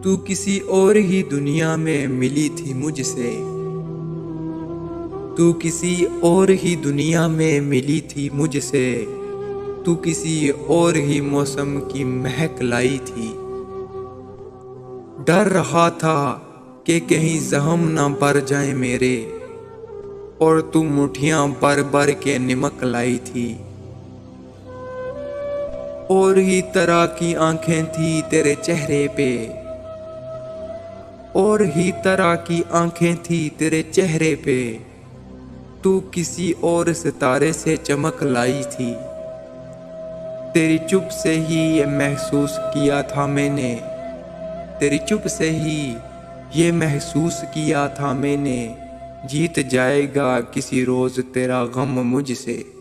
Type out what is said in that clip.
तू किसी और ही दुनिया में मिली थी मुझसे। तू किसी और ही दुनिया में मिली थी मुझसे। तू किसी और ही मौसम की महक लाई थी। डर रहा था कि कहीं जख्म न भर जाए मेरे, और तू मुठियां भर भर के निमक लाई थी। और ही तरह की आंखें थी तेरे चेहरे पे, और ही तरह की आंखें थी तेरे चेहरे पे। तू किसी और सितारे से चमक लाई थी। तेरी चुप से ही ये महसूस किया था मैंने। तेरी चुप से ही ये महसूस किया था मैंने। जीत जाएगा किसी रोज तेरा गम मुझसे।